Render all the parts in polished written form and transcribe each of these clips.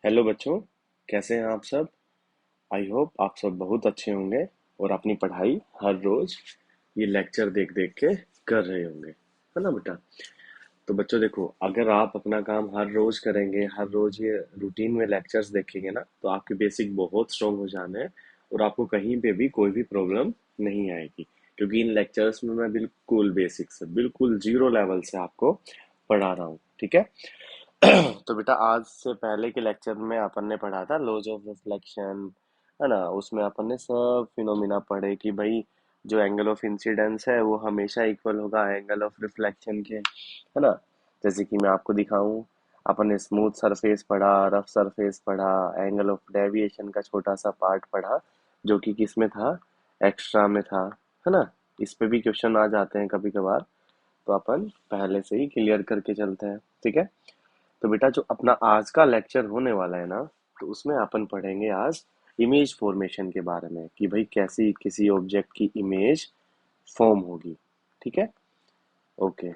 Hello बच्चों, कैसे हैं आप सब। आई होप आप सब बहुत अच्छे होंगे और अपनी पढ़ाई हर रोज ये लेक्चर देख देख के कर रहे होंगे, है ना बेटा। तो बच्चों देखो, अगर आप अपना काम हर रोज करेंगे, हर रोज ये रूटीन में लेक्चर्स देखेंगे ना, तो आपके बेसिक बहुत स्ट्रांग हो जाने हैं और आपको कहीं पे भी कोई भी प्रॉब्लम नहीं आएगी। क्योंकि इन लेक्चर्स में मैं बिल्कुल बेसिक से बिल्कुल जीरो लेवल से आपको पढ़ा रहा हूँ, ठीक है। तो बेटा आज से पहले के लेक्चर में अपन ने पढ़ा था लॉज ऑफ रिफ्लेक्शन, है ना। उसमें अपन ने सब फिनोमिना पढ़े कि भाई जो एंगल ऑफ इंसिडेंस है वो हमेशा इक्वल होगा एंगल ऑफ रिफ्लेक्शन के, है ना। जैसे कि मैं आपको दिखाऊं, अपन ने स्मूथ सरफेस पढ़ा, रफ सरफेस पढ़ा, एंगल ऑफ डेविएशन का छोटा सा पार्ट पढ़ा जो कि किस में था, एक्स्ट्रा में था, है ना। इस पे भी क्वेश्चन आ जाते हैं कभी कभार, तो अपन पहले से ही क्लियर करके चलते हैं, ठीक है। तो बेटा जो अपना आज का लेक्चर होने वाला है ना, तो उसमें अपन पढ़ेंगे आज इमेज फॉर्मेशन के बारे में कि भाई कैसी किसी ऑब्जेक्ट की इमेज फॉर्म होगी, ठीक है। ओके,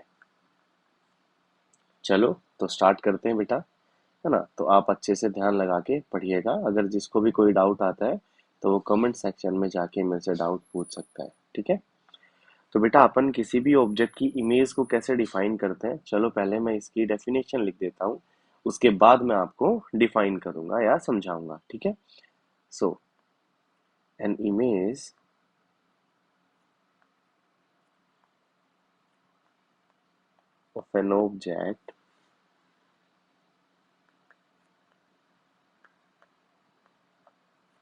चलो तो स्टार्ट करते हैं बेटा, है ना। तो आप अच्छे से ध्यान लगा के पढ़िएगा, अगर जिसको भी कोई डाउट आता है तो वो कमेंट सेक्शन में जाके मेरे से डाउट पूछ सकता है, ठीक है। तो बेटा अपन किसी भी ऑब्जेक्ट की इमेज को कैसे डिफाइन करते हैं, चलो पहले मैं इसकी डेफिनेशन लिख देता हूँ, उसके बाद मैं आपको डिफाइन करूंगा या समझाऊंगा, ठीक है। So an image of an object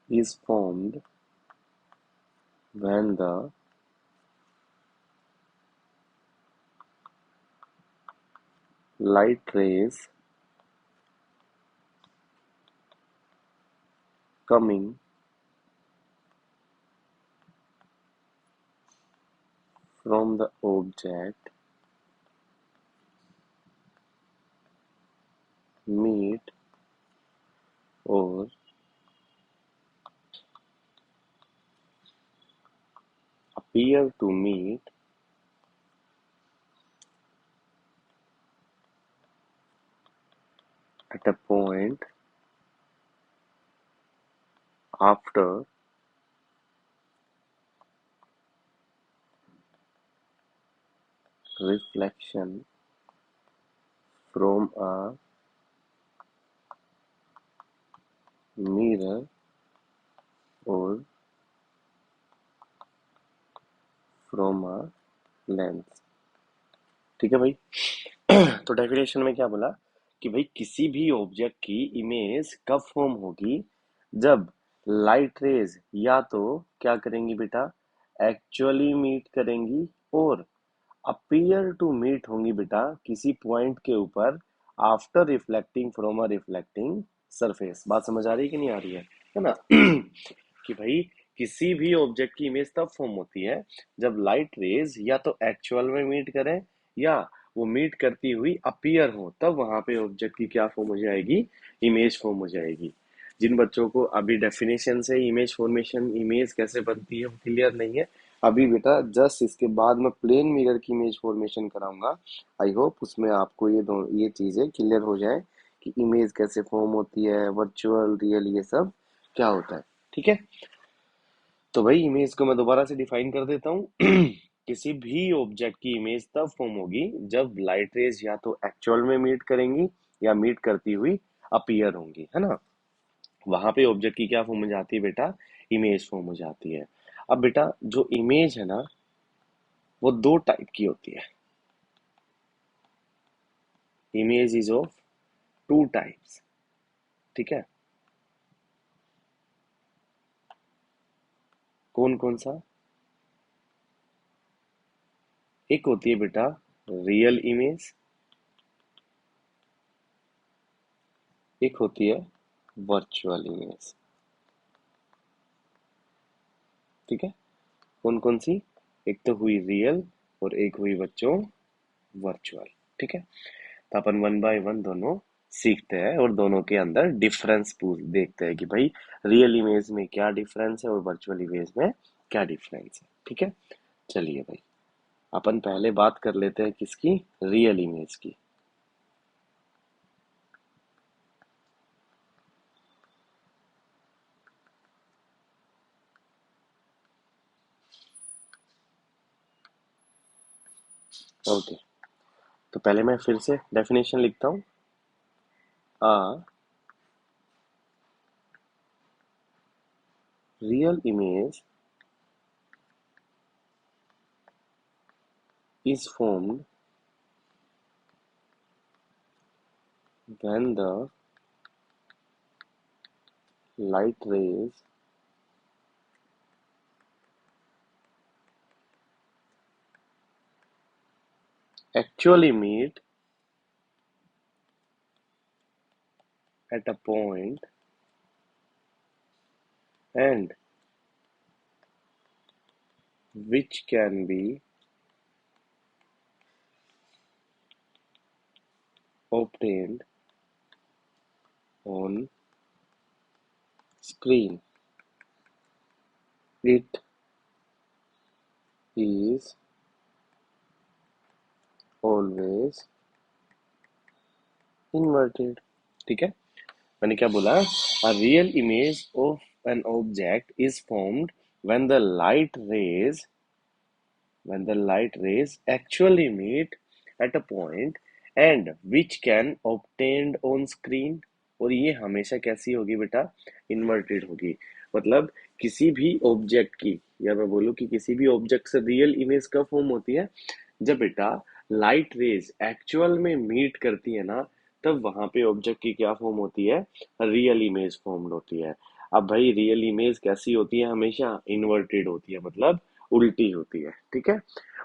is formed when the light rays coming from the object meet or appear to meet at a point after reflection from a mirror or from a lens, ठीक है भाई। तो definition में क्या बोला कि भाई किसी भी ऑब्जेक्ट की इमेज कब फॉर्म होगी, जब लाइट रेज या तो क्या करेंगी बेटा, एक्चुअली मीट करेंगी और अपीयर टू मीट होंगी बेटा किसी पॉइंट के ऊपर after reflecting from a reflecting surface. बात समझ आ रही है कि नहीं आ रही है ना। कि भाई किसी भी ऑब्जेक्ट की इमेज तब फॉर्म होती है जब लाइट रेज या तो एक्चुअल में मीट करें या वो मीट करती हुई अपीयर हो, तब वहां पे ऑब्जेक्ट की क्या फॉर्म हो जाएगी, इमेज फॉर्म हो जाएगी। जिन बच्चों को अभी डेफिनेशन से इमेज फॉर्मेशन इमेज कैसे बनती है वो क्लियर नहीं है, अभी बेटा जस्ट इसके बाद मैं प्लेन मिरर की इमेज फॉर्मेशन कराऊंगा। आई होप उसमें आपको ये चीजें क्लियर हो जाए कि इमेज कैसे फॉर्म होती है, वर्चुअल रियल ये सब क्या होता है, ठीक है। तो भाई इमेज को मैं दोबारा से डिफाइन कर देता हूँ। किसी भी ऑब्जेक्ट की इमेज तब फॉर्म होगी जब लाइट रेज या तो एक्चुअल में मीट करेंगी या मीट करती हुई अपीयर होंगी, है ना। वहां पे ऑब्जेक्ट की क्या फॉर्म हो जाती है बेटा, इमेज फॉर्म हो जाती है। अब बेटा जो इमेज है ना, वो दो टाइप की होती है। Image is of two types, ठीक है। कौन कौन सा, एक होती है बेटा रियल इमेज, एक होती है वर्चुअल इमेज, ठीक है। कौन कौन सी, एक तो हुई रियल और एक हुई बच्चों वर्चुअल, ठीक है। तो अपन वन बाय वन दोनों सीखते हैं और दोनों के अंदर डिफरेंस पूछ देखते हैं कि भाई रियल इमेज में क्या डिफरेंस है और वर्चुअल इमेज में क्या डिफरेंस है, ठीक है। चलिए भाई अपन पहले बात कर लेते हैं किसकी, रियल इमेज की। ओके, तो पहले मैं फिर से डेफिनेशन लिखता हूँ। A real image is formed when the light rays actually meet at a point and which can be obtained on screen. It is always inverted. ठीक है, मैंने क्या बोला? A real image of an object is formed when the light rays actually meet at a point and which can obtained on screen। और ये हमेशा कैसी होगी बेटा? इन्वर्टेड होगी। मतलब किसी भी ऑब्जेक्ट की, या मैं बोलूँ कि किसी भी ऑब्जेक्ट से रियल इमेज कब फॉर्म होती है? जब बेटा लाइट रेज एक्चुअल में मीट करती है ना, तब वहां पे ऑब्जेक्ट की क्या फॉर्म होती है? रियल इमेज फॉर्म होती है। अब भाई रियल इमेज कैसी होती है? हमेशा इन्वर्टेड होती है, मतलब उल्टी होती है। ठीक है,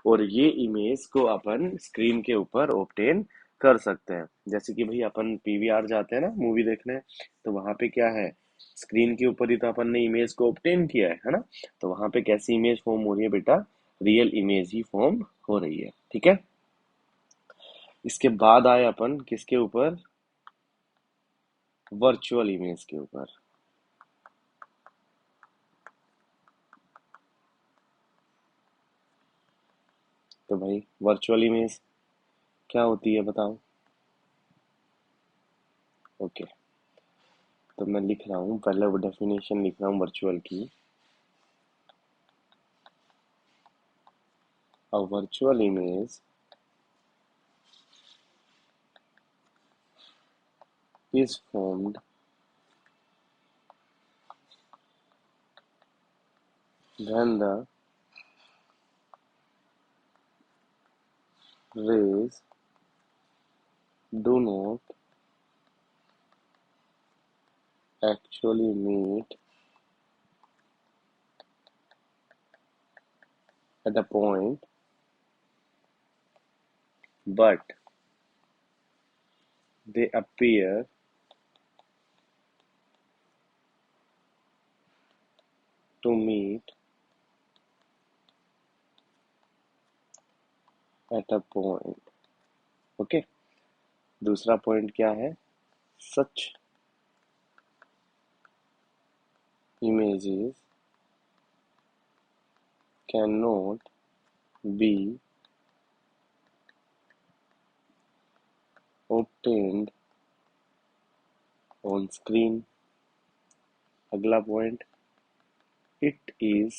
और ये इमेज को अपन स्क्रीन के ऊपर ऑब्टेन कर सकते हैं। जैसे कि भाई अपन पीवीआर जाते हैं ना मूवी देखने, तो वहां पे क्या है? स्क्रीन के ऊपर ही तो अपन ने इमेज को ऑब्टेन किया है ना? तो वहां पे कैसी इमेज फॉर्म हो रही है बेटा? रियल इमेज ही फॉर्म हो रही है। ठीक है, इसके बाद आए अपन किसके ऊपर? वर्चुअल इमेज के ऊपर। तो भाई वर्चुअल इमेज क्या होती है बताओ? ओके, तो मैं लिख रहा हूँ, पहले वो डेफिनेशन लिख रहा हूँ वर्चुअल की। अ virtual image is formed when the rays do not actually meet at a point but they appear to meet at a point। Okay, दूसरा पॉइंट क्या है? सच images cannot be obtained on screen। अगला point, it is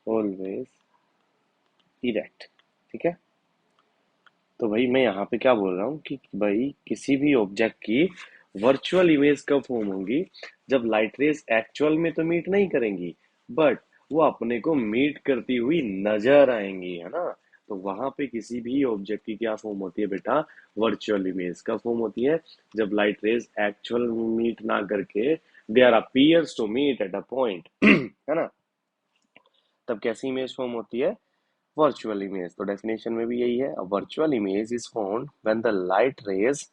always erect। ठीक है, तो भाई मैं यहाँ पे क्या बोल रहा हूँ कि भाई किसी भी ऑब्जेक्ट की वर्चुअल इमेज कब फॉर्म होगी? जब लाइट रेज एक्चुअल में तो मीट नहीं करेंगी, बट वो अपने को मीट करती हुई नजर आएंगी, है ना? तो वहां पे किसी भी ऑब्जेक्ट की क्या फॉर्म होती है बेटा? वर्चुअल इमेज कब फॉर्म होती है? जब लाइट रेज एक्चुअल मीट ना करके they are appears to meet at a point है ना? तब कैसी इमेज फॉर्म होती है? Virtual image. तो डेफिनेशन में भी यही है, a virtual image is found when the light rays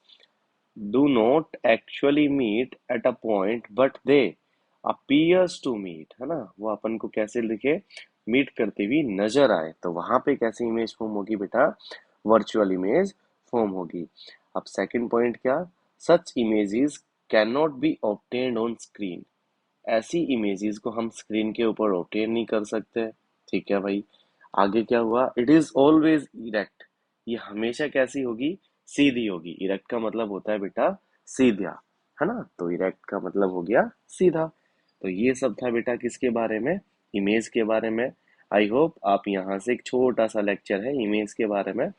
do not actually meet at a point but they appears to meet, है ना? वो अपन को कैसे दिखे? मीट करती हुई नजर आए। तो वहां पे कैसी इमेज फॉर्म होगी बेटा? वर्चुअल इमेज फॉर्म होगी। अब सेकंड पॉइंट क्या? Such images can not be obtained on screen. ऐसी इमेजेस को हम स्क्रीन के ऊपर ऑब्टेन नहीं कर सकते। ठीक है भाई, आगे क्या हुआ? It is always erect. ये हमेशा कैसी होगी? सीधी होगी। इरेक्ट का मतलब होता है बेटा सीधा, है ना? तो इरेक्ट का मतलब हो गया सीधा। तो ये सब था बेटा किसके बारे में? इमेज के बारे में। आई होप आप यहाँ से, एक छोटा सा लेक्चर है इमेज के बारे में,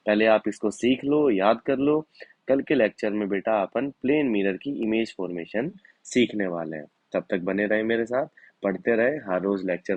पहले आप इसको सीख लो, याद कर लो। कल के लेक्चर में बेटा अपन प्लेन मिरर की इमेज फॉर्मेशन सीखने वाले हैं। तब तक बने रहे मेरे साथ, पढ़ते रहे हर रोज लेक्चर।